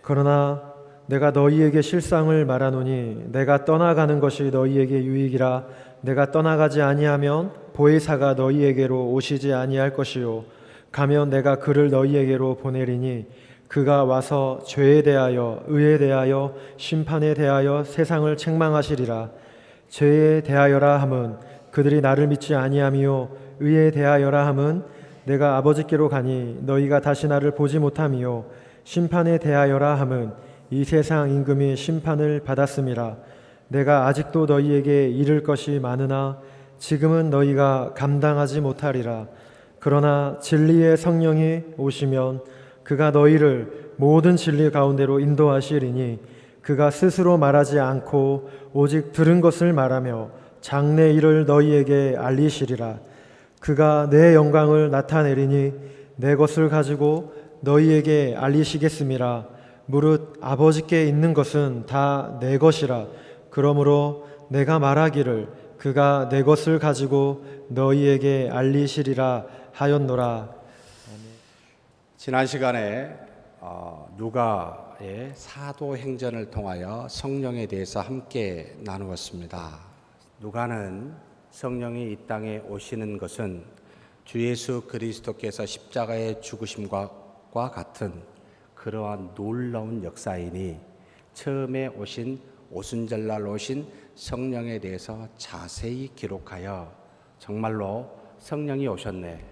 그러나 내가 너희에게 실상을 말하노니 내가 떠나가는 것이 너희에게 유익이라. 내가 떠나가지 아니하면 보혜사가 너희에게로 오시지 아니할 것이요 가면 내가 그를 너희에게로 보내리니 그가 와서 죄에 대하여 의에 대하여 심판에 대하여 세상을 책망하시리라. 죄에 대하여라 함은 그들이 나를 믿지 아니함이요 의에 대하여라 함은 내가 아버지께로 가니 너희가 다시 나를 보지 못함이요 심판에 대하여라 함은 이 세상 임금이 심판을 받았음이라. 내가 아직도 너희에게 이를 것이 많으나 지금은 너희가 감당하지 못하리라. 그러나 진리의 성령이 오시면 그가 너희를 모든 진리 가운데로 인도하시리니 그가 스스로 말하지 않고 오직 들은 것을 말하며 장래 일을 너희에게 알리시리라. 그가 내 영광을 나타내리니 내 것을 가지고 너희에게 알리시겠음이라. 무릇 아버지께 있는 것은 다 내 것이라. 그러므로 내가 말하기를 그가 내 것을 가지고 너희에게 알리시리라 하였노라. 지난 시간에 누가의 사도행전을 통하여 성령에 대해서 함께 나누었습니다. 누가는 성령이 이 땅에 오시는 것은 주 예수 그리스도께서 십자가의 죽으심과 같은 그러한 놀라운 역사이니 처음에 오신 오순절날 오신 성령에 대해서 자세히 기록하여 정말로 성령이 오셨네,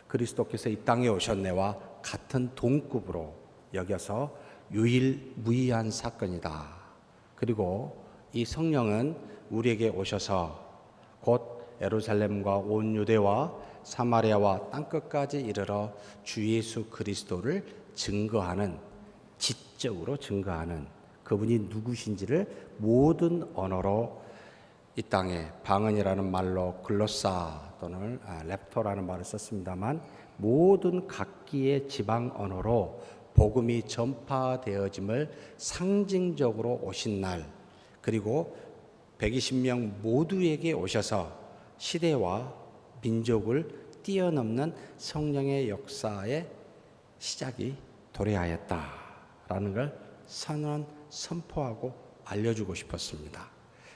그리스도께서 이 땅에 오셨네와 같은 동급으로 여겨서 유일무이한 사건이다. 그리고 이 성령은 우리에게 오셔서 곧 예루살렘과 온 유대와 사마리아와 땅끝까지 이르러 주 예수 그리스도를 증거하는, 지적으로 증거하는 그분이 누구신지를 모든 언어로 이 땅에 방언이라는 말로 글로사 또는 렙토라는 말을 썼습니다만 모든 각기의 지방 언어로 복음이 전파되어짐을 상징적으로 오신 날, 그리고 120명 모두에게 오셔서 시대와 민족을 뛰어넘는 성령의 역사의 시작이 도래하였다라는 걸 선포하고 알려주고 싶었습니다.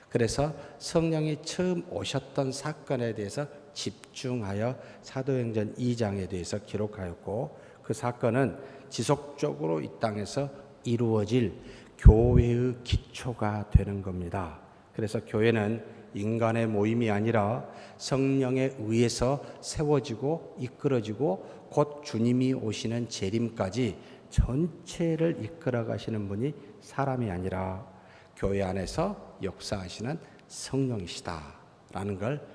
그래서 성령이 처음 오셨던 사건에 대해서 집중하여 사도행전 2장에 대해서 기록하였고, 그 사건은 지속적으로 이 땅에서 이루어질 교회의 기초가 되는 겁니다. 그래서 교회는 인간의 모임이 아니라 성령에 의해서 세워지고 이끌어지고 곧 주님이 오시는 재림까지 전체를 이끌어 가시는 분이 사람이 아니라 교회 안에서 역사하시는 성령이시다라는 걸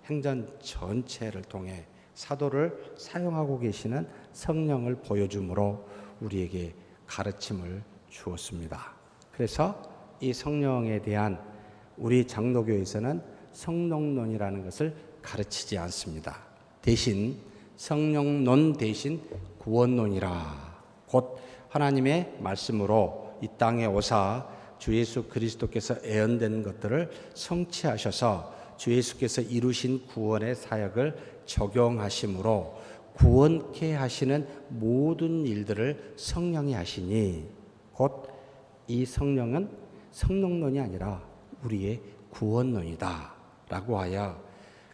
행전 전체를 통해 사도를 사용하고 계시는 성령을 보여줌으로 우리에게 가르침을 주었습니다. 그래서 이 성령에 대한 우리 장로교에서는 성령론이라는 것을 가르치지 않습니다. 대신 성령론 대신 구원론이라, 곧 하나님의 말씀으로 이 땅에 오사 주 예수 그리스도께서 예언된 것들을 성취하셔서 주 예수께서 이루신 구원의 사역을 적용하심으로 구원케 하시는 모든 일들을 성령이 하시니 곧 이 성령은 성령론이 아니라 우리의 구원론이다 라고 하여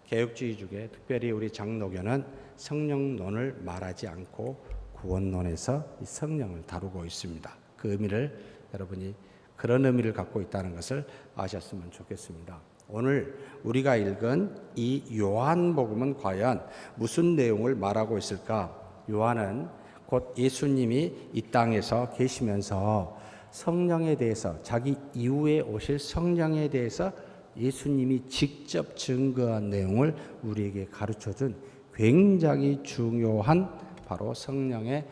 개혁주의 중에 특별히 우리 장로교는 성령론을 말하지 않고 구원론에서 이 성령을 다루고 있습니다. 그 의미를 여러분이 그런 의미를 갖고 있다는 것을 아셨으면 좋겠습니다. 오늘 우리가 읽은 이 요한복음은 과연 무슨 내용을 말하고 있을까? 요한은 곧 예수님이 이 땅에서 계시면서 성령에 대해서, 자기 이후에 오실 성령에 대해서 예수님이 직접 증거한 내용을 우리에게 가르쳐준 굉장히 중요한 바로 성령의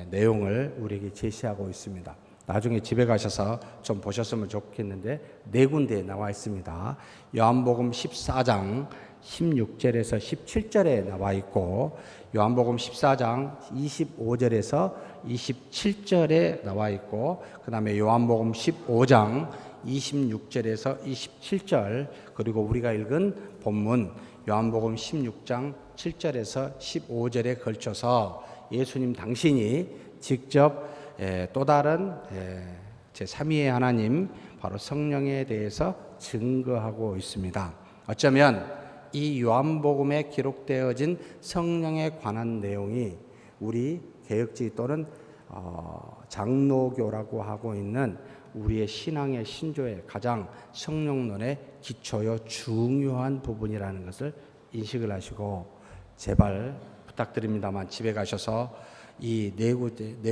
내용을 우리에게 제시하고 있습니다. 나중에 집에 가셔서 좀 보셨으면 좋겠는데 네 군데에 나와 있습니다. 요한복음 14장 16절에서 17절에 나와 있고, 요한복음 14장 25절에서 27절에 나와 있고, 그 다음에 요한복음 15장 26절에서 27절, 그리고 우리가 읽은 본문 요한복음 16장 7절에서 15절에 걸쳐서 예수님 당신이 직접 또 다른 제3위의 하나님 바로 성령에 대해서 증거하고 있습니다. 어쩌면 이 요한복음에 기록되어진 성령에 관한 내용이 우리 개혁지 또는 장로교라고 하고 있는 우리의 신앙의 신조의 가장 성령론의 기초요 중요한 부분이라는 것을 인식을 하시고 제발 부탁드립니다만 집에 가셔서 이 네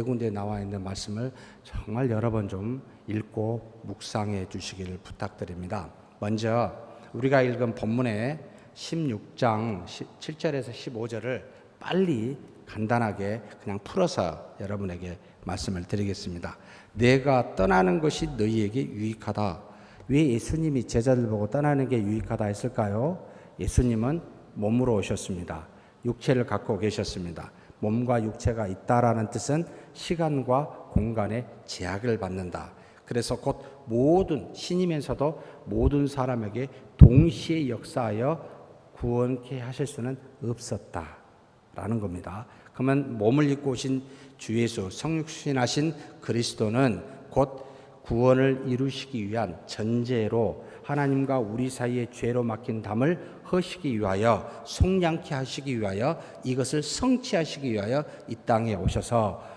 군데 나와 있는 말씀을 정말 여러 번 좀 읽고 묵상해 주시기를 부탁드립니다. 먼저 우리가 읽은 본문의 16장 7절에서 15절을 빨리 간단하게 그냥 풀어서 여러분에게 말씀을 드리겠습니다. 내가 떠나는 것이 너희에게 유익하다. 왜 예수님이 제자들 보고 떠나는 게 유익하다 했을까요? 예수님은 몸으로 오셨습니다. 육체를 갖고 계셨습니다. 몸과 육체가 있다라는 뜻은 시간과 공간의 제약을 받는다. 그래서 곧 모든 신이면서도 모든 사람에게 동시에 역사하여 구원케 하실 수는 없었다라는 겁니다. 그러면 몸을 입고 오신 주 예수, 성육신하신 그리스도는 곧 구원을 이루시기 위한 전제로 하나님과 우리 사이의 죄로 막힌 담을 허시기 위하여 속량케 하시기 위하여 이것을 성취하시기 위하여 이 땅에 오셔서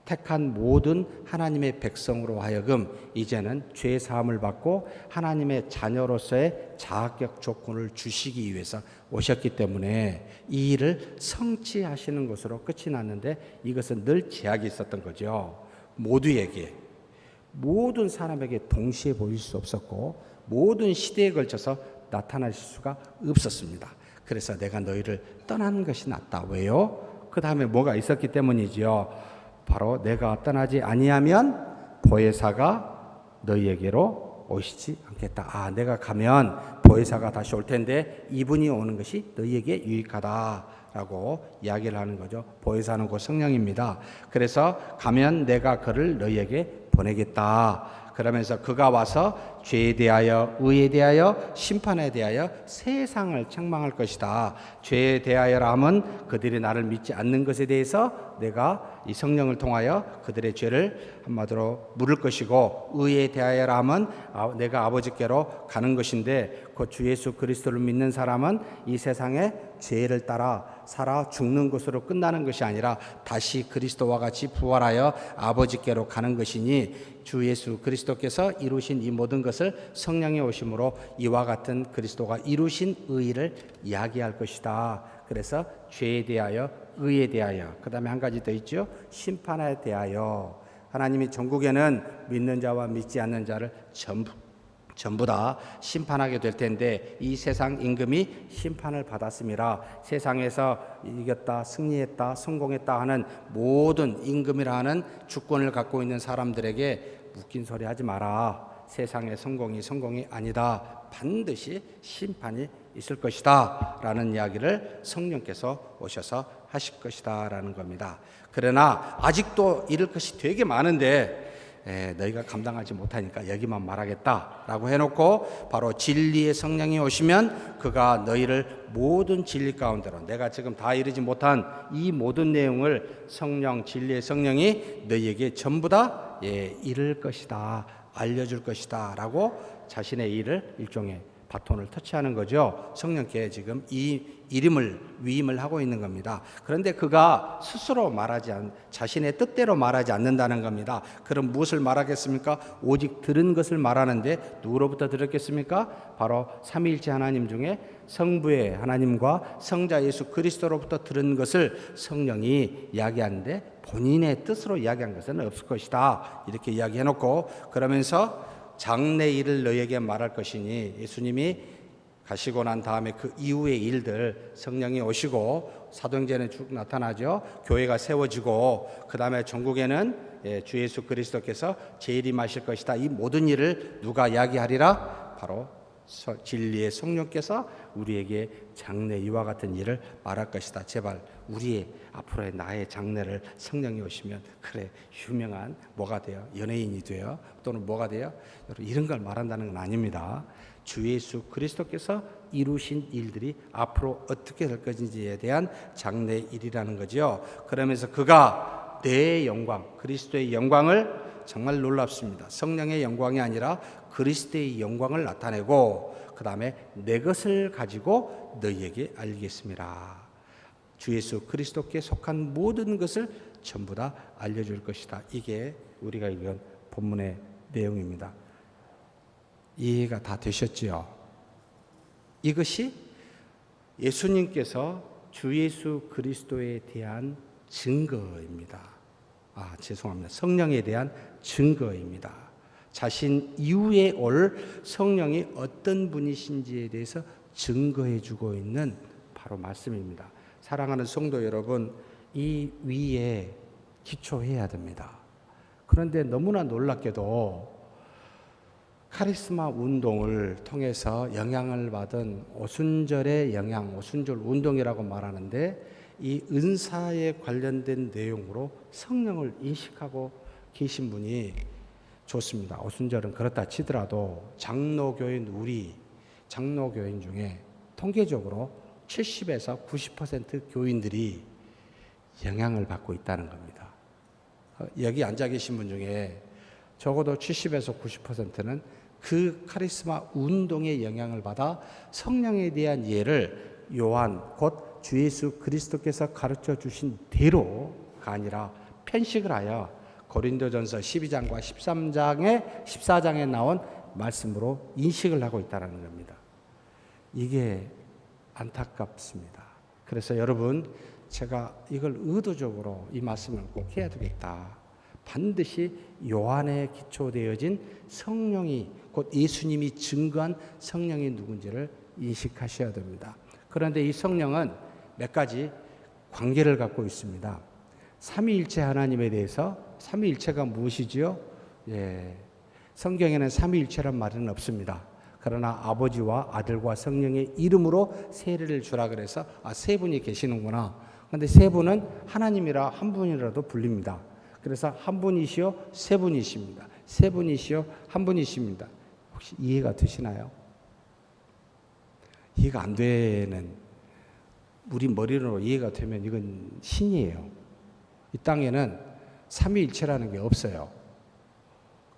택한 모든 하나님의 백성으로 하여금 이제는 죄 사함을 받고 하나님의 자녀로서의 자격 조건을 주시기 위해서 오셨기 때문에 이 일을 성취하시는 것으로 끝이 났는데 이것은 늘 제약이 있었던 거죠. 모두에게, 모든 사람에게 동시에 보일 수 없었고 모든 시대에 걸쳐서 나타나실 수가 없었습니다. 그래서 내가 너희를 떠나는 것이 낫다. 왜요? 그 다음에 뭐가 있었기 때문이지요. 바로 내가 떠나지 아니하면 보혜사가 너희에게로 오시지 않겠다. 내가 가면 보혜사가 다시 올 텐데 이분이 오는 것이 너희에게 유익하다라고 이야기를 하는 거죠. 보혜사는 곧 성령입니다. 그래서 가면 내가 그를 너희에게 보내겠다. 그러면서 그가 와서 죄에 대하여, 의에 대하여, 심판에 대하여 세상을 책망할 것이다. 죄에 대하여라 하면 그들이 나를 믿지 않는 것에 대해서 내가 이 성령을 통하여 그들의 죄를 한마디로 물을 것이고, 의에 대하여라 하면 내가 아버지께로 가는 것인데 그 주 예수 그리스도를 믿는 사람은 이 세상에 죄를 따라 살아 죽는 것으로 끝나는 것이 아니라 다시 그리스도와 같이 부활하여 아버지께로 가는 것이니 주 예수 그리스도께서 이루신 이 모든 것을 성령의 오심으로 이와 같은 그리스도가 이루신 의를 이야기할 것이다. 그래서 죄에 대하여, 의에 대하여, 그 다음에 한 가지 더 있죠. 심판에 대하여. 하나님이 전국에는 믿는 자와 믿지 않는 자를 전부 다 심판하게 될 텐데 이 세상 임금이 심판을 받았음이라. 세상에서 이겼다, 승리했다, 성공했다 하는 모든 임금이라 하는 주권을 갖고 있는 사람들에게 웃긴 소리 하지 마라. 세상의 성공이 아니다. 반드시 심판이 있을 것이다 라는 이야기를 성령께서 오셔서 하실 것이다 라는 겁니다. 그러나 아직도 이럴 것이 되게 많은데 너희가 감당하지 못하니까 여기만 말하겠다라고 해놓고 바로 진리의 성령이 오시면 그가 너희를 모든 진리 가운데로, 내가 지금 다 이르지 못한 이 모든 내용을 성령, 진리의 성령이 너희에게 전부 다 이룰 것이다, 알려줄 것이다 라고 자신의 일을 일종의 바톤을 터치하는 거죠. 성령께 지금 이 위임을 하고 있는 겁니다. 그런데 그가 스스로 자신의 뜻대로 말하지 않는다는 겁니다. 그럼 무엇을 말하겠습니까? 오직 들은 것을 말하는데 누구로부터 들었겠습니까? 바로 삼위일체 하나님 중에 성부의 하나님과 성자 예수 그리스도로부터 들은 것을 성령이 이야기하는데 본인의 뜻으로 이야기한 것은 없을 것이다. 이렇게 이야기해놓고 그러면서 장래 일을 너희에게 말할 것이니, 예수님이 가시고 난 다음에 그 이후의 일들, 성령이 오시고 사도행전에 쭉 나타나죠. 교회가 세워지고 그 다음에 전국에는 주 예수 그리스도께서 재림하실 것이다. 이 모든 일을 누가 이야기하리라? 바로 진리의 성령께서 우리에게 장래 이와 같은 일을 말할 것이다. 제발 우리의 앞으로의 나의 장래를 성령이 오시면 그래 유명한 뭐가 돼요? 연예인이 돼요? 또는 뭐가 돼요? 여러분 이런 걸 말한다는 건 아닙니다. 주 예수 그리스도께서 이루신 일들이 앞으로 어떻게 될 것인지에 대한 장래 일이라는 거죠. 그러면서 그가 내 영광, 그리스도의 영광을 정말 놀랍습니다. 성령의 영광이 아니라 그리스도의 영광을 나타내고 그 다음에 내 것을 가지고 너희에게 알리겠습니다. 주 예수 그리스도께 속한 모든 것을 전부 다 알려줄 것이다. 이게 우리가 읽은 본문의 내용입니다. 이해가 다 되셨지요? 이것이 예수님께서 주 예수 그리스도에 대한 증거입니다. 죄송합니다. 성령에 대한 증거입니다. 자신 이후에 올 성령이 어떤 분이신지에 대해서 증거해 주고 있는 바로 말씀입니다. 사랑하는 성도 여러분, 이 위에 기초해야 됩니다. 그런데 너무나 놀랍게도 카리스마 운동을 통해서 영향을 받은 오순절의 영향, 오순절 운동이라고 말하는데 이 은사에 관련된 내용으로 성령을 인식하고 계신 분이 좋습니다. 오순절은 그렇다 치더라도 장로교인 장로교인 중에 통계적으로 70에서 90% 교인들이 영향을 받고 있다는 겁니다. 여기 앉아 계신 분 중에 적어도 70에서 90%는 그 카리스마 운동의 영향을 받아 성령에 대한 이해를 요한 곧 주 예수 그리스도께서 가르쳐 주신 대로가 아니라 편식을 하여 고린도전서 12장과 14장에 나온 말씀으로 인식을 하고 있다는 겁니다. 이게 안타깝습니다. 그래서 여러분, 제가 이걸 의도적으로 이 말씀을 꼭 해야 되겠다. 반드시 요한에 기초되어진 성령이 곧 예수님이 증거한 성령이 누군지를 인식하셔야 됩니다. 그런데 이 성령은 몇 가지 관계를 갖고 있습니다. 삼위일체 하나님에 대해서 삼위일체가 무엇이지요? 성경에는 삼위일체란 말은 없습니다. 그러나 아버지와 아들과 성령의 이름으로 세례를 주라 그래서 세 분이 계시는구나. 그런데 세 분은 하나님이라 한 분이라도 불립니다. 그래서 한 분이시요 세 분이십니다. 세 분이시요 한 분이십니다. 혹시 이해가 되시나요? 이해가 안 되는, 우리 머리로 이해가 되면 이건 신이에요. 이 땅에는 삼위일체라는 게 없어요.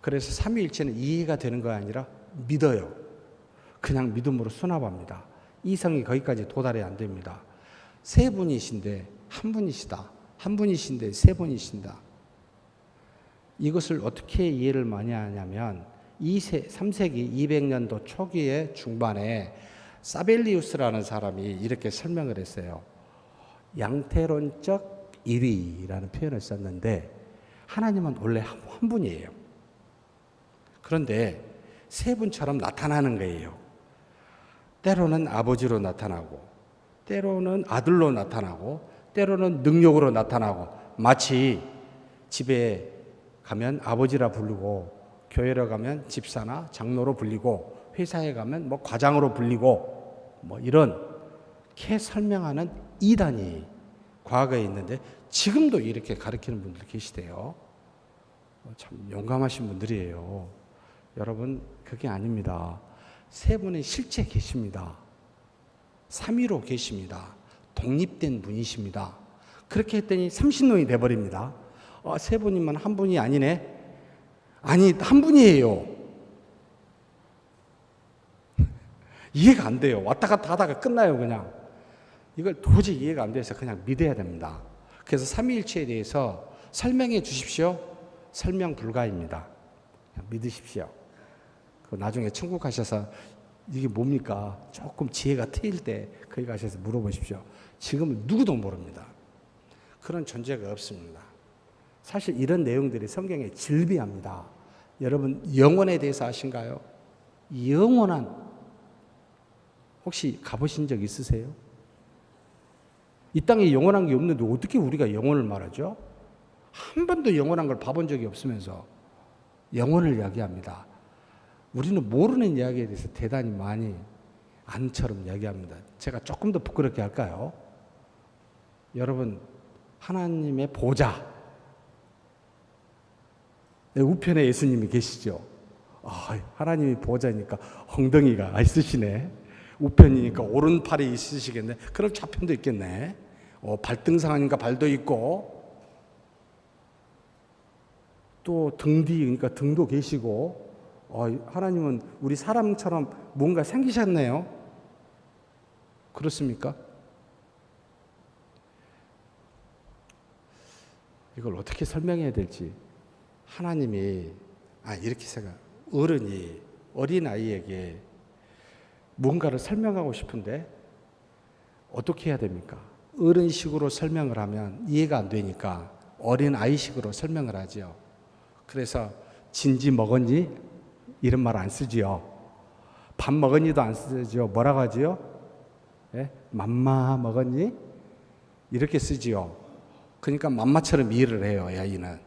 그래서 삼위일체는 이해가 되는 거 아니라 믿어요. 그냥 믿음으로 수납합니다. 이성이 거기까지 도달이 안 됩니다. 세 분이신데 한 분이시다. 한 분이신데 세 분이신다. 이것을 어떻게 이해를 많이 하냐면 3세기 200년도 초기의 중반에 사벨리우스라는 사람이 이렇게 설명을 했어요. 양태론적 1위라는 표현을 썼는데 하나님은 원래 한 분이에요. 그런데 세 분처럼 나타나는 거예요. 때로는 아버지로 나타나고 때로는 아들로 나타나고 때로는 능력으로 나타나고, 마치 집에 가면 아버지라 부르고 교회로 가면 집사나 장로로 불리고 회사에 가면 과장으로 불리고 이렇게 설명하는 이단이 과거에 있는데 지금도 이렇게 가르치는 분들 계시대요. 참 용감하신 분들이에요. 여러분, 그게 아닙니다. 세 분이 실제 계십니다. 삼위로 계십니다. 독립된 분이십니다. 그렇게 했더니 삼신론이 돼버립니다. 세 분이면 한 분이 아니네? 아니, 한 분이에요. 이해가 안 돼요. 왔다 갔다 하다가 끝나요, 그냥. 이걸 도저히 이해가 안 돼서 그냥 믿어야 됩니다. 그래서 삼위일체에 대해서 설명해 주십시오. 설명 불가입니다. 그냥 믿으십시오. 나중에 천국 가셔서 이게 뭡니까? 조금 지혜가 트일 때 거기 가셔서 물어보십시오. 지금은 누구도 모릅니다. 그런 존재가 없습니다. 사실 이런 내용들이 성경에 질비합니다. 여러분, 영혼에 대해서 아신가요? 영원한, 혹시 가보신 적 있으세요? 이 땅에 영원한 게 없는데 어떻게 우리가 영혼을 말하죠? 한 번도 영원한 걸 봐본 적이 없으면서 영혼을 이야기합니다. 우리는 모르는 이야기에 대해서 대단히 많이 안처럼 이야기합니다. 제가 조금 더 부끄럽게 할까요? 여러분, 하나님의 보좌, 우편에 예수님이 계시죠? 하나님이 보좌니까 엉덩이가 있으시네. 우편이니까 오른팔이 있으시겠네. 그럼 좌편도 있겠네. 발등상하니까 발도 있고. 또 등 뒤, 그러니까 등도 계시고, 하나님은 우리 사람처럼 뭔가 생기셨네요. 그렇습니까? 이걸 어떻게 설명해야 될지. 하나님이 이렇게 생각. 어른이 어린 아이에게 뭔가를 설명하고 싶은데 어떻게 해야 됩니까? 어른식으로 설명을 하면 이해가 안 되니까 어린 아이식으로 설명을 하지요. 그래서 진지 먹었니? 이런 말 안 쓰지요. 밥 먹었니도 안 쓰지요. 뭐라고 하지요? 예? 맘마 먹었니? 이렇게 쓰지요. 그러니까 맘마처럼 이해를 해요, 아이는.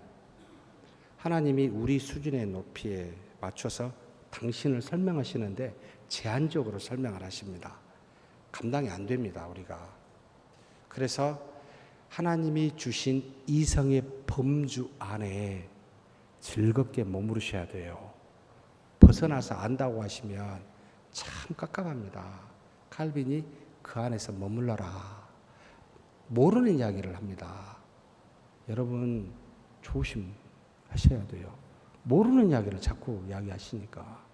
하나님이 우리 수준의 높이에 맞춰서 당신을 설명하시는데 제한적으로 설명을 하십니다. 감당이 안 됩니다, 우리가. 그래서 하나님이 주신 이성의 범주 안에 즐겁게 머무르셔야 돼요. 벗어나서 안다고 하시면 참 깝깝합니다. 칼빈이 그 안에서 머물러라. 모르는 이야기를 합니다. 여러분 조심하셔야 돼요. 모르는 이야기를 자꾸 이야기하시니까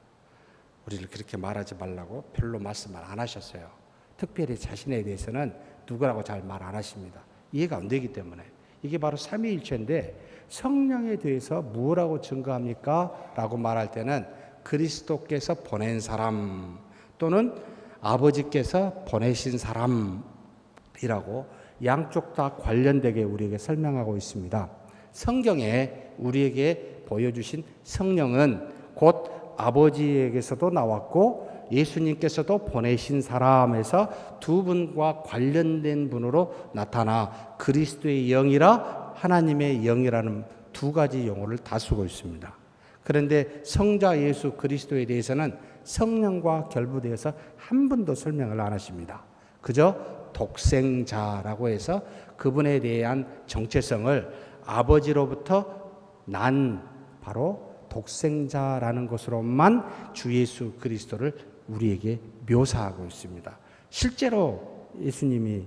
우리를 그렇게 말하지 말라고 별로 말씀을 안 하셨어요. 특별히 자신에 대해서는 누구라고 잘 말 안 하십니다. 이해가 안 되기 때문에. 이게 바로 삼위일체인데 성령에 대해서 무엇라고 증거합니까? 라고 말할 때는 그리스도께서 보낸 사람 또는 아버지께서 보내신 사람이라고 양쪽 다 관련되게 우리에게 설명하고 있습니다. 성경에 우리에게 보여주신 성령은 곧 아버지에게서도 나왔고 예수님께서도 보내신 사람에서 두 분과 관련된 분으로 나타나 그리스도의 영이라 하나님의 영이라는 두 가지 용어를 다 쓰고 있습니다. 그런데 성자 예수 그리스도에 대해서는 성령과 결부되어서 한 번도 설명을 안 하십니다. 그저 독생자라고 해서 그분에 대한 정체성을 아버지로부터 난 바로 독생자라는 것으로만 주 예수 그리스도를 우리에게 묘사하고 있습니다. 실제로 예수님이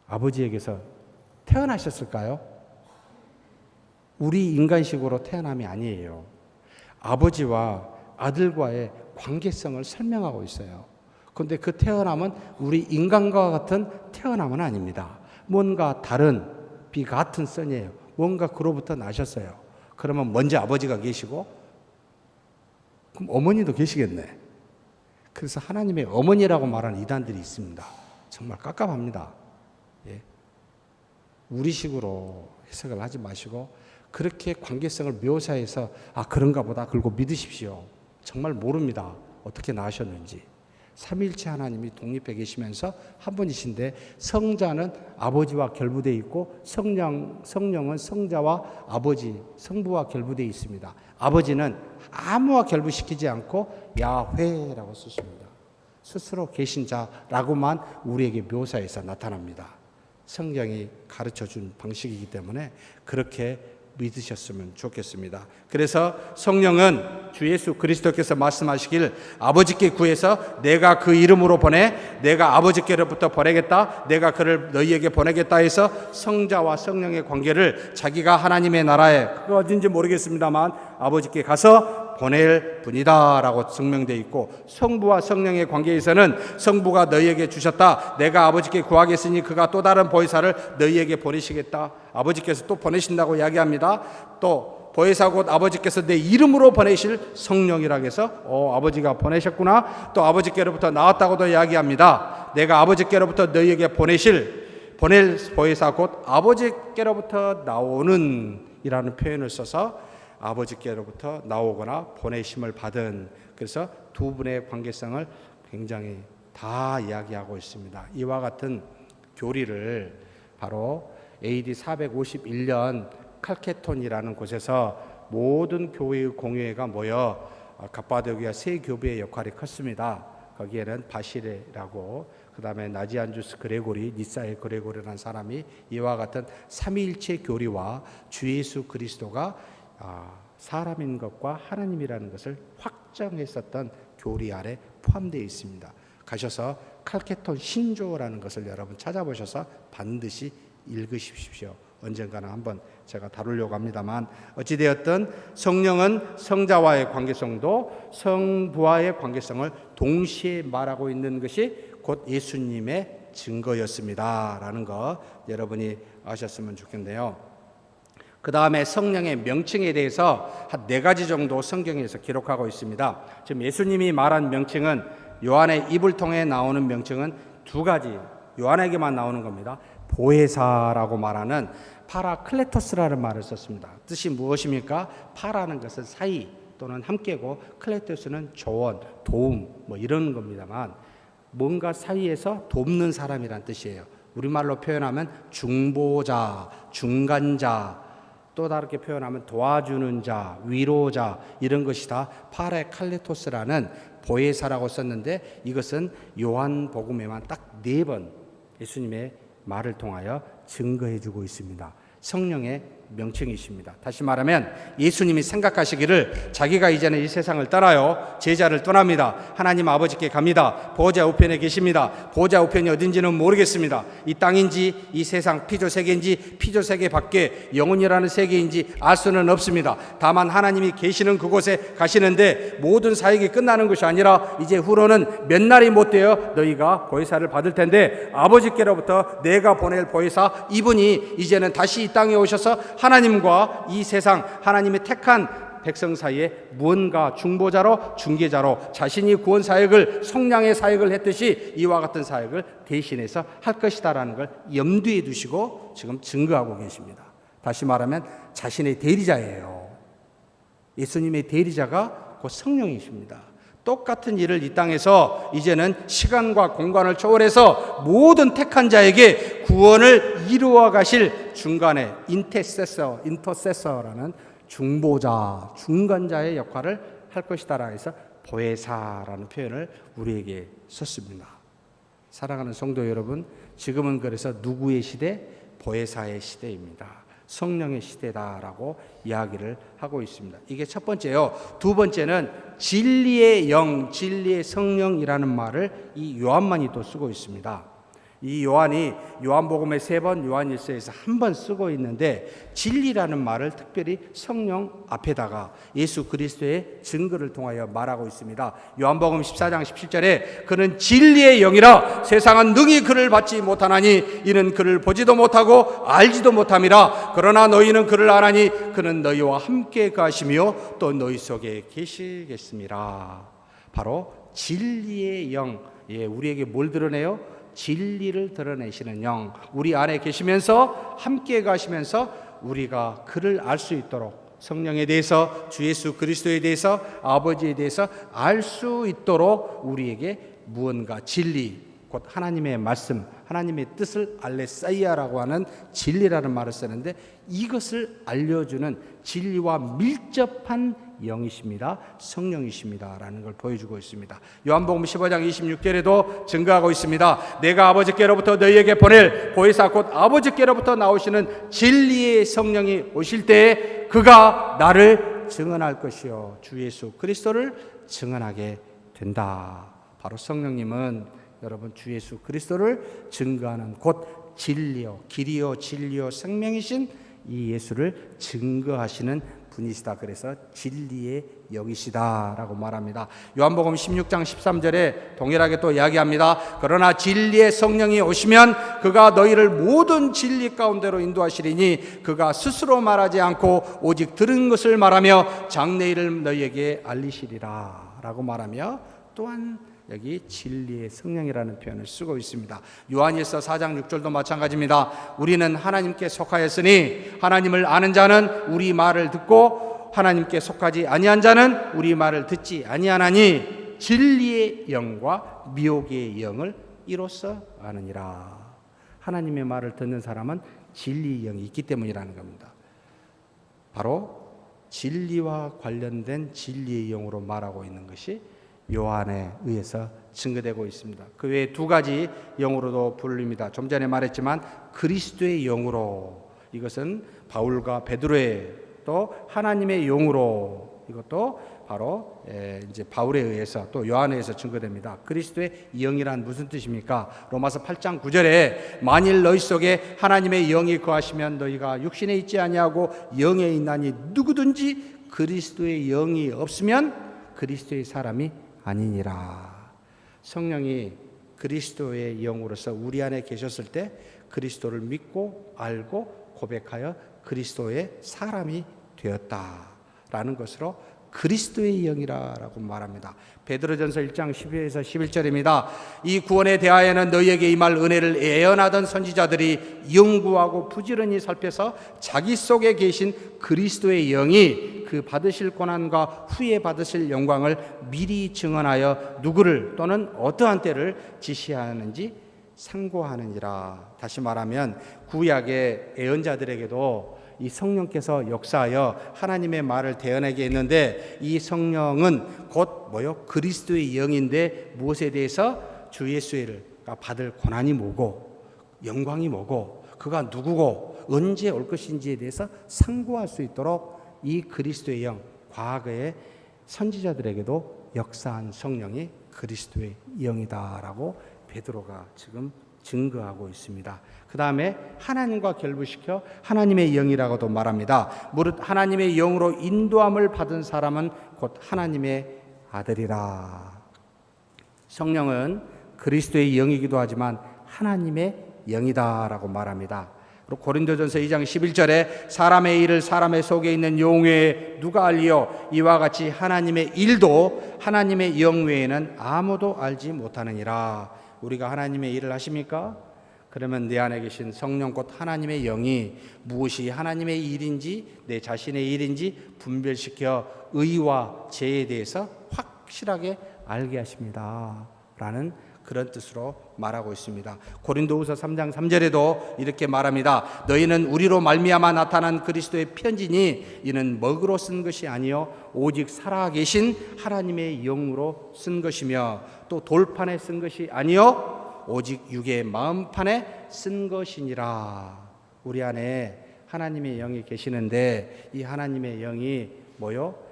아버지에게서 태어나셨을까요? 우리 인간식으로 태어남이 아니에요. 아버지와 아들과의 관계성을 설명하고 있어요. 그런데 그 태어남은 우리 인간과 같은 태어남은 아닙니다. 뭔가 다른 비같은 선이에요. 뭔가 그로부터 나셨어요. 그러면 먼저 아버지가 계시고 그럼 어머니도 계시겠네. 그래서 하나님의 어머니라고 말하는 이단들이 있습니다. 정말 깝깝합니다. 예. 우리식으로 해석을 하지 마시고 그렇게 관계성을 묘사해서 그런가 보다 그러고 믿으십시오. 정말 모릅니다. 어떻게 나셨는지. 삼위일체 하나님이 독립해 계시면서 한 분이신데 성자는 아버지와 결부되어 있고 성령은 성자와 아버지, 성부와 결부되어 있습니다. 아버지는 아무와 결부시키지 않고 야훼라고 쓰십니다. 스스로 계신 자라고만 우리에게 묘사해서 나타납니다. 성경이 가르쳐준 방식이기 때문에 그렇게 믿으셨으면 좋겠습니다. 그래서 성령은 주 예수 그리스도께서 말씀하시길 아버지께 구해서 내가 그 이름으로 보내 내가 아버지께로부터 보내겠다 내가 그를 너희에게 보내겠다 해서 성자와 성령의 관계를 자기가 하나님의 나라에 그거 어딘지 모르겠습니다만 아버지께 가서 보낼 분이다 라고 증명되어 있고 성부와 성령의 관계에서는 성부가 너희에게 주셨다 내가 아버지께 구하겠으니 그가 또 다른 보혜사를 너희에게 보내시겠다 아버지께서 또 보내신다고 이야기합니다. 또 보혜사 곧 아버지께서 내 이름으로 보내실 성령이라고 해서 아버지가 보내셨구나 또 아버지께로부터 나왔다고도 이야기합니다. 내가 아버지께로부터 너희에게 보낼 보혜사 곧 아버지께로부터 나오는 이라는 표현을 써서 아버지께로부터 나오거나 보내심을 받은 그래서 두 분의 관계성을 굉장히 다 이야기하고 있습니다. 이와 같은 교리를 바로 AD 451년 칼케톤이라는 곳에서 모든 교회의 공회가 모여 갑바도기아 세 교배의 역할이 컸습니다. 거기에는 바시레라고 그 다음에 나지안주스 그레고리, 니사의 그레고리라는 사람이 이와 같은 삼위일체 교리와 주 예수 그리스도가 사람인 것과 하나님이라는 것을 확정했었던 교리 아래 포함되어 있습니다. 가셔서 칼케톤 신조라는 것을 여러분 찾아보셔서 반드시 읽으십시오. 언젠가는 한번 제가 다루려고 합니다만, 어찌되었든 성령은 성자와의 관계성도 성부와의 관계성을 동시에 말하고 있는 것이 곧 예수님의 증거였습니다 라는 거 여러분이 아셨으면 좋겠는데요. 그 다음에 성령의 명칭에 대해서 한 4가지 정도 성경에서 기록하고 있습니다. 지금 예수님이 말한 명칭은, 요한의 입을 통해 나오는 명칭은 2가지, 요한에게만 나오는 겁니다. 보혜사라고 말하는 파라클레토스라는 말을 썼습니다. 뜻이 무엇입니까? 파라는 것은 사이 또는 함께고, 클레토스는 조언, 도움 뭐 이런 겁니다만, 뭔가 사이에서 돕는 사람이란 뜻이에요. 우리말로 표현하면 중보자, 중간자, 또 다르게 표현하면 도와주는 자, 위로자, 이런 것이 다 파라클레토스라는 보혜사라고 썼는데, 이것은 요한복음에만 딱 4번 예수님의 말을 통하여 증거해주고 있습니다. 성령의 명칭이십니다. 다시 말하면 예수님이 생각하시기를 자기가 이제는 이 세상을 떠나요, 제자를 떠납니다. 하나님 아버지께 갑니다. 보호자 우편에 계십니다. 보호자 우편이 어딘지는 모르겠습니다. 이 땅인지 이 세상 피조 세계인지 피조 세계 밖에 영혼이라는 세계인지 알 수는 없습니다. 다만 하나님이 계시는 그곳에 가시는데, 모든 사역이 끝나는 것이 아니라 이제 후로는 몇 날이 못 되어 너희가 보혜사를 받을 텐데, 아버지께로부터 내가 보낼 보혜사 이분이 이제는 다시 이 땅에 오셔서 하나님과 이 세상, 하나님의 택한 백성 사이에 무언가 중보자로, 중개자로 자신이 구원 사역을, 성량의 사역을 했듯이 이와 같은 사역을 대신해서 할 것이다라는 걸 염두에 두시고 지금 증거하고 계십니다. 다시 말하면 자신의 대리자예요. 예수님의 대리자가 곧 성령이십니다. 똑같은 일을 이 땅에서 이제는 시간과 공간을 초월해서 모든 택한 자에게 구원을 이루어 가실 중간에 인터세서라는 중보자, 중간자의 역할을 할 것이다라 해서 보혜사라는 표현을 우리에게 썼습니다. 사랑하는 성도 여러분, 지금은 그래서 누구의 시대? 보혜사의 시대입니다. 성령의 시대다라고 이야기를 하고 있습니다. 이게 첫 번째요. 2번째는 진리의 영, 진리의 성령이라는 말을 이 요한만이 또 쓰고 있습니다. 이 요한이 요한복음에 3번, 요한일서에서 1번 쓰고 있는데, 진리라는 말을 특별히 성령 앞에다가 예수 그리스도의 증거를 통하여 말하고 있습니다. 요한복음 14장 17절에 그는 진리의 영이라 세상은 능히 그를 받지 못하나니 이는 그를 보지도 못하고 알지도 못함이라. 그러나 너희는 그를 아나니 그는 너희와 함께 가시며 또 너희 속에 계시겠습니다. 바로 진리의 영, 우리에게 뭘 드러내요? 진리를 드러내시는 영, 우리 안에 계시면서 함께 가시면서 우리가 그를 알 수 있도록, 성령에 대해서, 주 예수 그리스도에 대해서, 아버지에 대해서 알 수 있도록 우리에게 무언가 진리, 곧 하나님의 말씀, 하나님의 뜻을 알레사이아라고 하는 진리라는 말을 쓰는데, 이것을 알려주는 진리와 밀접한 영이십니다. 성령이십니다 라는 걸 보여주고 있습니다. 요한복음 15장 26절에도 증거하고 있습니다. 내가 아버지께로부터 너희에게 보낼 보혜사 곧 아버지께로부터 나오시는 진리의 성령이 오실 때에 그가 나를 증언할 것이요 주 예수 그리스도를 증언하게 된다. 바로 성령님은 여러분 주 예수 그리스도를 증거하는 곧 진리요 길이요 진리요 생명이신 이 예수를 증거하시는 분이시다. 그래서 진리의 영이시다라고 말합니다. 요한복음 16장 13절에 동일하게 또 이야기합니다. 그러나 진리의 성령이 오시면 그가 너희를 모든 진리 가운데로 인도하시리니 그가 스스로 말하지 않고 오직 들은 것을 말하며 장래일을 너희에게 알리시리라 라고 말하며, 또한 여기 진리의 성령이라는 표현을 쓰고 있습니다. 요한일서 4장 6절도 마찬가지입니다. 우리는 하나님께 속하였으니 하나님을 아는 자는 우리 말을 듣고 하나님께 속하지 아니한 자는 우리 말을 듣지 아니하나니 진리의 영과 미혹의 영을 이로써 아느니라. 하나님의 말을 듣는 사람은 진리의 영이 있기 때문이라는 겁니다. 바로 진리와 관련된 진리의 영으로 말하고 있는 것이 요한에 의해서 증거되고 있습니다. 그 외에 2가지 영으로도 불립니다. 좀 전에 말했지만 그리스도의 영으로, 이것은 바울과 베드로의, 또 하나님의 영으로 이것도 바로 이제 바울에 의해서 또 요한에 의해서 증거됩니다. 그리스도의 영이란 무슨 뜻입니까? 로마서 8장 9절에 만일 너희 속에 하나님의 영이 거하시면 너희가 육신에 있지 아니하고 영에 있나니 누구든지 그리스도의 영이 없으면 그리스도의 사람이 아니니라. 성령이 그리스도의 영으로서 우리 안에 계셨을 때 그리스도를 믿고 알고 고백하여 그리스도의 사람이 되었다라는 것으로 그리스도의 영이라고 말합니다. 베드로전서 1장 12에서 11절입니다. 이 구원에 대하여는 너희에게 임할 은혜를 예언하던 선지자들이 연구하고 부지런히 살펴서 자기 속에 계신 그리스도의 영이 그 받으실 고난과 후에 받으실 영광을 미리 증언하여 누구를 또는 어떠한 때를 지시하는지 상고하느니라. 다시 말하면 구약의 예언자들에게도 이 성령께서 역사하여 하나님의 말을 대언하게 했는데 이 성령은 곧 뭐요? 그리스도의 영인데 무엇에 대해서 주 예수를 받을 고난이 뭐고 영광이 뭐고 그가 누구고 언제 올 것인지에 대해서 상고할 수 있도록 이 그리스도의 영, 과거의 선지자들에게도 역사한 성령이 그리스도의 영이다라고 베드로가 지금 증거하고 있습니다. 그 다음에 하나님과 결부시켜 하나님의 영이라고도 말합니다. 무릇 하나님의 영으로 인도함을 받은 사람은 곧 하나님의 아들이라. 성령은 그리스도의 영이기도 하지만 하나님의 영이다라고 말합니다. 그리고 고린도전서 2장 11절에 사람의 일을 사람의 속에 있는 영 외에 누가 알리요? 이와 같이 하나님의 일도 하나님의 영 외에는 아무도 알지 못하느니라. 우리가 하나님의 일을 하십니까? 그러면 내 안에 계신 성령 곧 하나님의 영이 무엇이 하나님의 일인지 내 자신의 일인지 분별시켜 의와 죄에 대해서 확실하게 알게 하십니다 라는 그런 뜻으로 말하고 있습니다. 고린도후서 3장 3절에도 이렇게 말합니다. 너희는 우리로 말미암아 나타난 그리스도의 편지니 이는 먹으로 쓴 것이 아니요 오직 살아계신 하나님의 영으로 쓴 것이며 또 돌판에 쓴 것이 아니요 오직 육의 마음판에 쓴 것이니라. 우리 안에 하나님의 영이 계시는데 이 하나님의 영이 뭐요?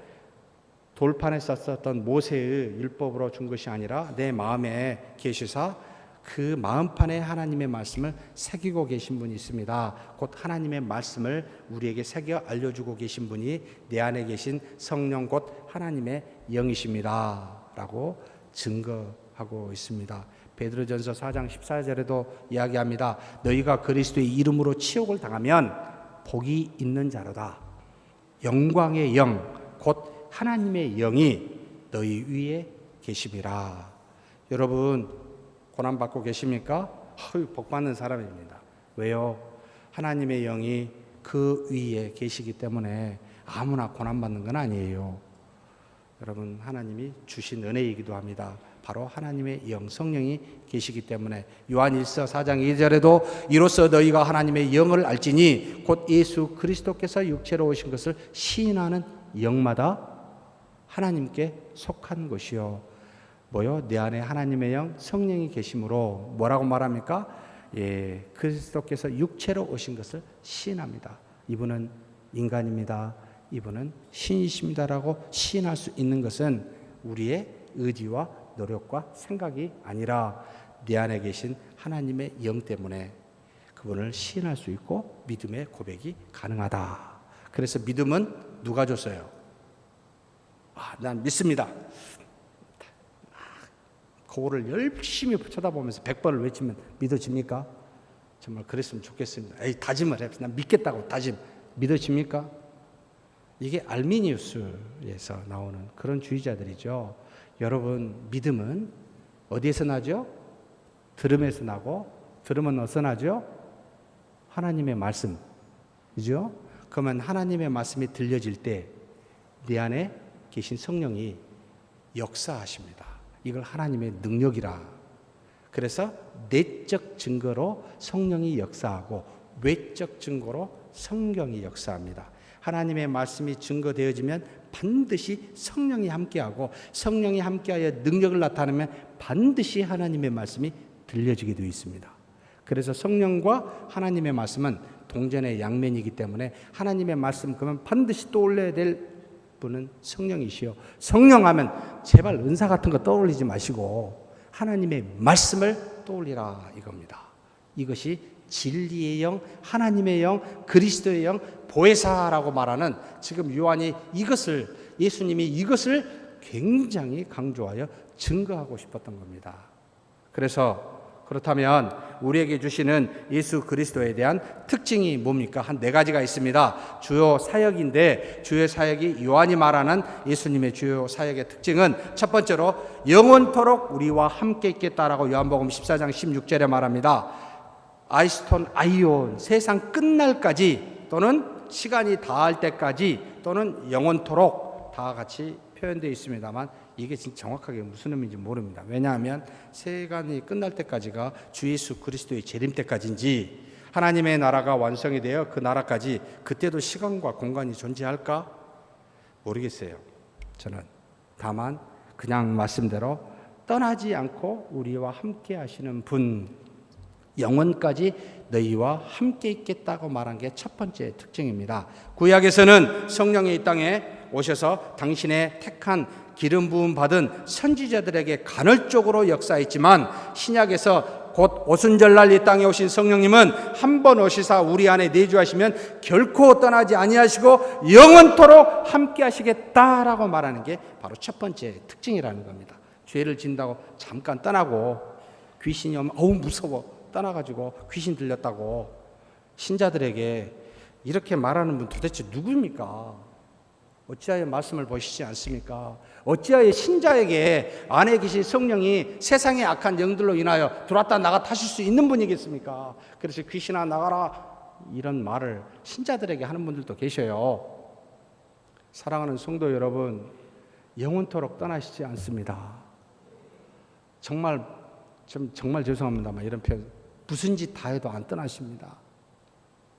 돌판에 썼었던 모세의 율법으로 준 것이 아니라 내 마음에 계시사 그 마음판에 하나님의 말씀을 새기고 계신 분이 있습니다. 곧 하나님의 말씀을 우리에게 새겨 알려주고 계신 분이 내 안에 계신 성령 곧 하나님의 영이십니다 라고 증거하고 있습니다. 베드로전서 4장 14절에도 이야기합니다. 너희가 그리스도의 이름으로 치욕을 당하면 복이 있는 자로다. 영광의 영 곧 하나님의 영이 너희 위에 계심이라. 여러분 고난받고 계십니까? 복 받는 사람입니다. 왜요? 하나님의 영이 그 위에 계시기 때문에 아무나 고난받는 건 아니에요. 여러분 하나님이 주신 은혜이기도 합니다. 바로 하나님의 영 성령이 계시기 때문에 요한일서 4장 2절에도 이로써 너희가 하나님의 영을 알지니 곧 예수 그리스도께서 육체로 오신 것을 시인하는 영마다 하나님께 속한 것이요. 뭐요? 내 안에 하나님의 영 성령이 계심으로 뭐라고 말합니까? 예, 그리스도께서 육체로 오신 것을 시인합니다. 이분은 인간입니다. 이분은 신이십니다라고 시인할 수 있는 것은 우리의 의지와 노력과 생각이 아니라 내 안에 계신 하나님의 영 때문에 그분을 시인할 수 있고 믿음의 고백이 가능하다. 그래서 믿음은 누가 줬어요? 난 믿습니다. 그거를 열심히 쳐다보면서 100번을 외치면 믿어집니까? 정말 그랬으면 좋겠습니다. 다짐을 해. 난 믿겠다고 다짐. 믿어집니까? 이게 알미니우스에서 나오는 그런 주의자들이죠. 여러분 믿음은 어디에서 나죠? 들음에서 나고 들음은 어디서 나죠? 하나님의 말씀이죠. 그러면 하나님의 말씀이 들려질 때 내 안에 계신 성령이 역사하십니다. 이걸 하나님의 능력이라. 그래서 내적 증거로 성령이 역사하고 외적 증거로 성경이 역사합니다. 하나님의 말씀이 증거되어지면 반드시 성령이 함께하고 성령이 함께하여 능력을 나타내면 반드시 하나님의 말씀이 들려지게 되어 있습니다. 그래서 성령과 하나님의 말씀은 동전의 양면이기 때문에 하나님의 말씀 그러면 반드시 떠올려야 될 분은 성령이시요. 성령하면 제발 은사 같은 거 떠올리지 마시고 하나님의 말씀을 떠올리라 이겁니다. 이것이 진리의 영, 하나님의 영, 그리스도의 영, 보혜사라고 말하는 지금 요한이 이것을, 예수님이 이것을 굉장히 강조하여 증거하고 싶었던 겁니다. 그래서 그렇다면 우리에게 주시는 예수 그리스도에 대한 특징이 뭡니까? 한 4가지가 있습니다. 주요 사역인데 주요 사역이 요한이 말하는 예수님의 주요 사역의 특징은 첫 번째로 영원토록 우리와 함께 있겠다라고 요한복음 14장 16절에 말합니다. 아이스톤 아이온, 세상 끝날까지 또는 시간이 다할 때까지 또는 영원토록 다 같이 표현되어 있습니다만 이게 진짜 정확하게 무슨 의미인지 모릅니다. 왜냐하면 세간이 끝날 때까지가 주 예수 그리스도의 재림 때까지인지 하나님의 나라가 완성이 되어 그 나라까지 그때도 시간과 공간이 존재할까? 모르겠어요. 저는 다만 그냥 말씀대로 떠나지 않고 우리와 함께 하시는 분, 영원까지 너희와 함께 있겠다고 말한 게 첫 번째 특징입니다. 구약에서는 성령이 이 땅에 오셔서 당신의 택한 기름 부음 받은 선지자들에게 간헐적으로 역사했지만 신약에서 곧 오순절날 이 땅에 오신 성령님은 한 번 오시사 우리 안에 내주하시면 결코 떠나지 아니하시고 영원토록 함께 하시겠다라고 말하는 게 바로 첫 번째 특징이라는 겁니다. 죄를 진다고 잠깐 떠나고 귀신이 오면 어우 무서워 떠나가지고 귀신 들렸다고 신자들에게 이렇게 말하는 분 도대체 누구입니까? 어찌하여 말씀을 보시지 않습니까? 어찌하여 신자에게 안에 계신 성령이 세상의 악한 영들로 인하여 들어왔다 나갔다 하실 수 있는 분이겠습니까? 그래서 귀신아 나가라 이런 말을 신자들에게 하는 분들도 계셔요. 사랑하는 성도 여러분, 영원토록 떠나시지 않습니다. 정말 죄송합니다만 이런 표현, 무슨 짓 다 해도 안 떠나십니다.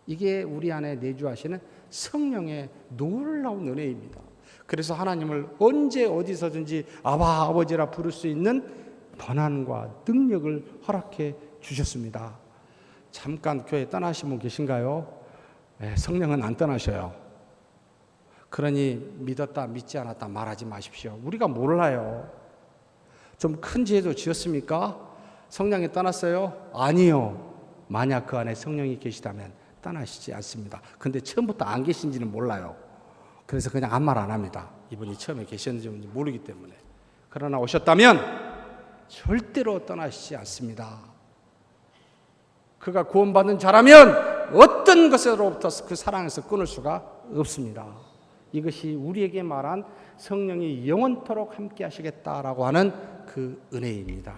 이게 우리 안에 내주하시는 성령의 놀라운 은혜입니다. 그래서 하나님을 언제 어디서든지 아바 아버지라 부를 수 있는 권한과 능력을 허락해 주셨습니다. 잠깐 교회 떠나신 분 계신가요? 네, 성령은 안 떠나셔요. 그러니 믿었다 믿지 않았다 말하지 마십시오. 우리가 몰라요. 좀 큰 죄도 지었습니까? 성령이 떠났어요? 아니요. 만약 그 안에 성령이 계시다면 떠나시지 않습니다. 근데 처음부터 안 계신지는 몰라요. 그래서 그냥 아무 말 안 합니다. 이분이 처음에 계셨는지 모르기 때문에. 그러나 오셨다면 절대로 떠나시지 않습니다. 그가 구원받은 자라면 어떤 것으로부터 그 사랑에서 끊을 수가 없습니다. 이것이 우리에게 말한 성령이 영원토록 함께 하시겠다라고 하는 그 은혜입니다.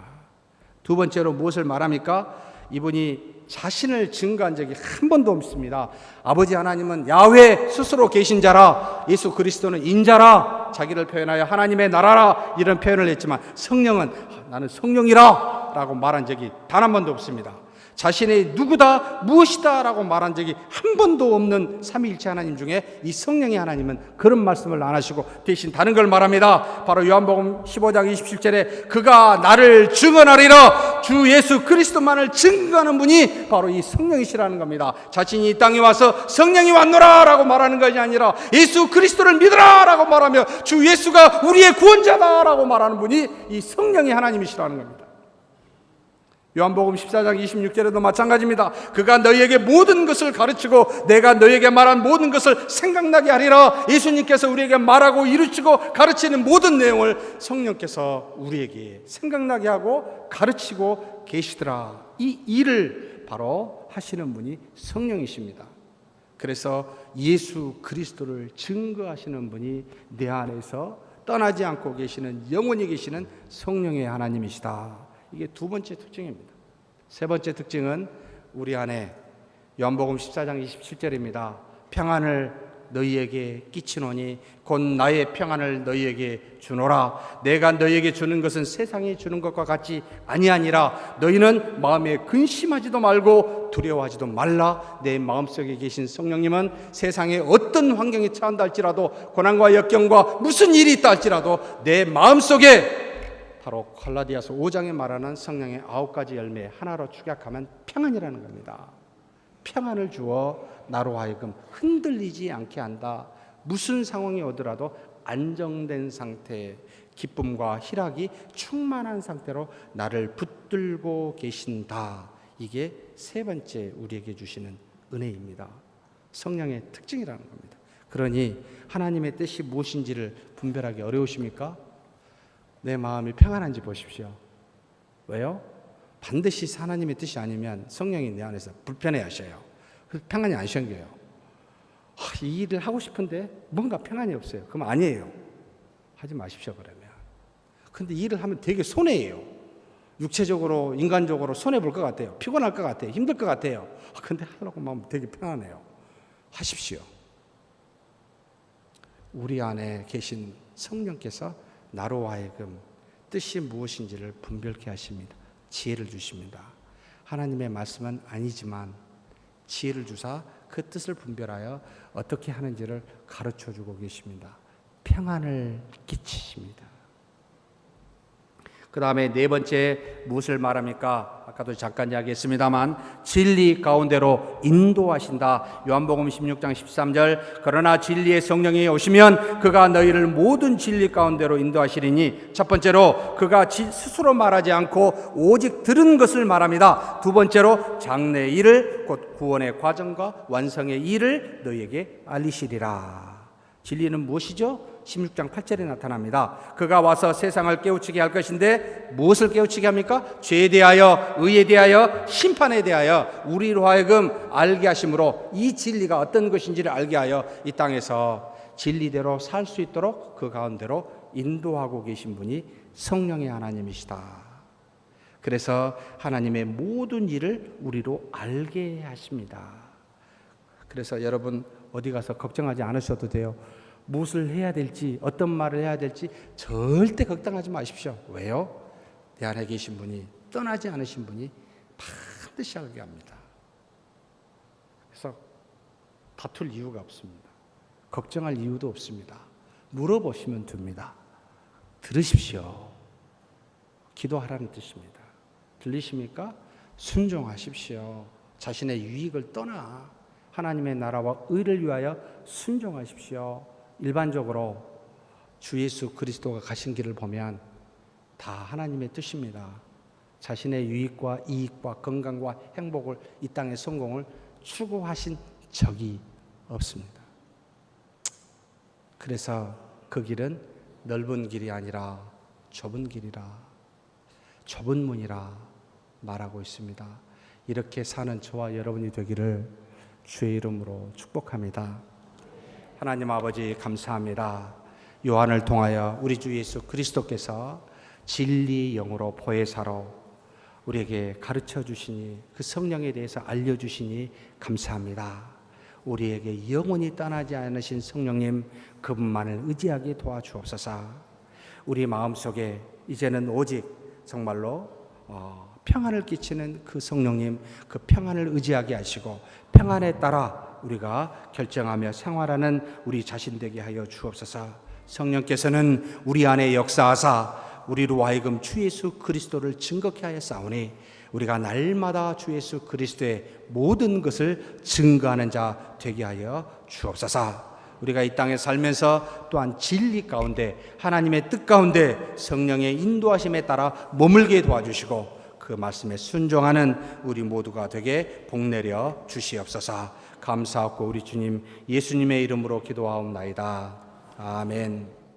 두 번째로 무엇을 말합니까? 이분이 자신을 증거한 적이 한 번도 없습니다. 아버지 하나님은 야훼 스스로 계신 자라, 예수 그리스도는 인자라, 자기를 표현하여 하나님의 나라라 이런 표현을 했지만 성령은 나는 성령이라 라고 말한 적이 단 한 번도 없습니다. 자신의 누구다 무엇이다 라고 말한 적이 한 번도 없는 삼위일체 하나님 중에 이 성령의 하나님은 그런 말씀을 안 하시고 대신 다른 걸 말합니다. 바로 요한복음 15장 27절에 그가 나를 증언하리라, 주 예수 그리스도만을 증거하는 분이 바로 이 성령이시라는 겁니다. 자신이 이 땅에 와서 성령이 왔노라 라고 말하는 것이 아니라 예수 그리스도를 믿으라 라고 말하며 주 예수가 우리의 구원자다 라고 말하는 분이 이 성령의 하나님이시라는 겁니다. 요한복음 14장 26절에도 마찬가지입니다. 그가 너희에게 모든 것을 가르치고 내가 너희에게 말한 모든 것을 생각나게 하리라. 예수님께서 우리에게 말하고 이루치고 가르치는 모든 내용을 성령께서 우리에게 생각나게 하고 가르치고 계시더라. 이 일을 바로 하시는 분이 성령이십니다. 그래서 예수 그리스도를 증거하시는 분이 내 안에서 떠나지 않고 계시는 영원히 계시는 성령의 하나님이시다. 이게 두 번째 특징입니다. 세 번째 특징은 우리 안에 요한복음 14장 27절입니다. 평안을 너희에게 끼치노니 곧 나의 평안을 너희에게 주노라. 내가 너희에게 주는 것은 세상이 주는 것과 같이 아니하니라. 너희는 마음에 근심하지도 말고 두려워하지도 말라. 내 마음속에 계신 성령님은 세상에 어떤 환경이 처한다 할지라도 고난과 역경과 무슨 일이 있다 할지라도 내 마음속에 바로 갈라디아서 5장에 말하는 성령의 9가지 열매 하나로 축약하면 평안이라는 겁니다. 평안을 주어 나로 하여금 흔들리지 않게 한다. 무슨 상황이 오더라도 안정된 상태, 기쁨과 희락이 충만한 상태로 나를 붙들고 계신다. 이게 세 번째 우리에게 주시는 은혜입니다. 성령의 특징이라는 겁니다. 그러니 하나님의 뜻이 무엇인지를 분별하기 어려우십니까? 내 마음이 평안한지 보십시오. 왜요? 반드시 하나님의 뜻이 아니면 성령이 내 안에서 불편해 하셔요. 그래서 평안이 안 생겨요. 이 일을 하고 싶은데 뭔가 평안이 없어요. 그럼 아니에요. 하지 마십시오, 그러면. 근데 이 일을 하면 되게 손해예요. 육체적으로, 인간적으로 손해볼 것 같아요. 피곤할 것 같아요. 힘들 것 같아요. 근데 하려고 하면 되게 편안해요. 하십시오. 우리 안에 계신 성령께서 나로 하여금 뜻이 무엇인지를 분별케 하십니다. 지혜를 주십니다. 하나님의 말씀은 아니지만 지혜를 주사 그 뜻을 분별하여 어떻게 하는지를 가르쳐주고 계십니다. 평안을 끼치십니다. 그 다음에 네 번째 무엇을 말합니까? 아까도 잠깐 이야기했습니다만 진리 가운데로 인도하신다. 요한복음 16장 13절 그러나 진리의 성령이 오시면 그가 너희를 모든 진리 가운데로 인도하시리니 첫 번째로 그가 스스로 말하지 않고 오직 들은 것을 말합니다. 두 번째로 장래의 일을 곧 구원의 과정과 완성의 일을 너희에게 알리시리라. 진리는 무엇이죠? 16장 8절에 나타납니다. 그가 와서 세상을 깨우치게 할 것인데 무엇을 깨우치게 합니까? 죄에 대하여, 의에 대하여, 심판에 대하여 우리로 하여금 알게 하심으로 이 진리가 어떤 것인지를 알게 하여 이 땅에서 진리대로 살 수 있도록 그 가운데로 인도하고 계신 분이 성령의 하나님이시다. 그래서 하나님의 모든 일을 우리로 알게 하십니다. 그래서 여러분 어디 가서 걱정하지 않으셔도 돼요. 무엇을 해야 될지, 어떤 말을 해야 될지 절대 걱정하지 마십시오. 왜요? 내 안에 계신 분이, 떠나지 않으신 분이 반드시 알게 합니다. 그래서 다툴 이유가 없습니다. 걱정할 이유도 없습니다. 물어보시면 됩니다. 들으십시오. 기도하라는 뜻입니다. 들리십니까? 순종하십시오. 자신의 유익을 떠나 하나님의 나라와 의를 위하여 순종하십시오. 일반적으로 주 예수 그리스도가 가신 길을 보면 다 하나님의 뜻입니다. 자신의 유익과 이익과 건강과 행복을 이 땅의 성공을 추구하신 적이 없습니다. 그래서 그 길은 넓은 길이 아니라 좁은 길이라, 좁은 문이라 말하고 있습니다. 이렇게 사는 저와 여러분이 되기를 주의 이름으로 축복합니다. 하나님 아버지 감사합니다. 요한을 통하여 우리 주 예수 그리스도께서 진리 영으로 보혜사로 우리에게 가르쳐 주시니 그 성령에 대해서 알려주시니 감사합니다. 우리에게 영원히 떠나지 않으신 성령님 그분만을 의지하게 도와주옵소서. 우리 마음속에 이제는 오직 정말로 평안을 끼치는 그 성령님 그 평안을 의지하게 하시고 평안에 따라 우리가 결정하며 생활하는 우리 자신 되게 하여 주옵소서. 성령께서는 우리 안에 역사하사 우리로 하여금 주 예수 그리스도를 증거케 하여 싸우니 우리가 날마다 주 예수 그리스도의 모든 것을 증거하는 자 되게 하여 주옵소서. 우리가 이 땅에 살면서 또한 진리 가운데 하나님의 뜻 가운데 성령의 인도하심에 따라 머물게 도와주시고 그 말씀에 순종하는 우리 모두가 되게 복내려 주시옵소서. 감사하고 우리 주님 예수님의 이름으로 기도하옵나이다. 아멘.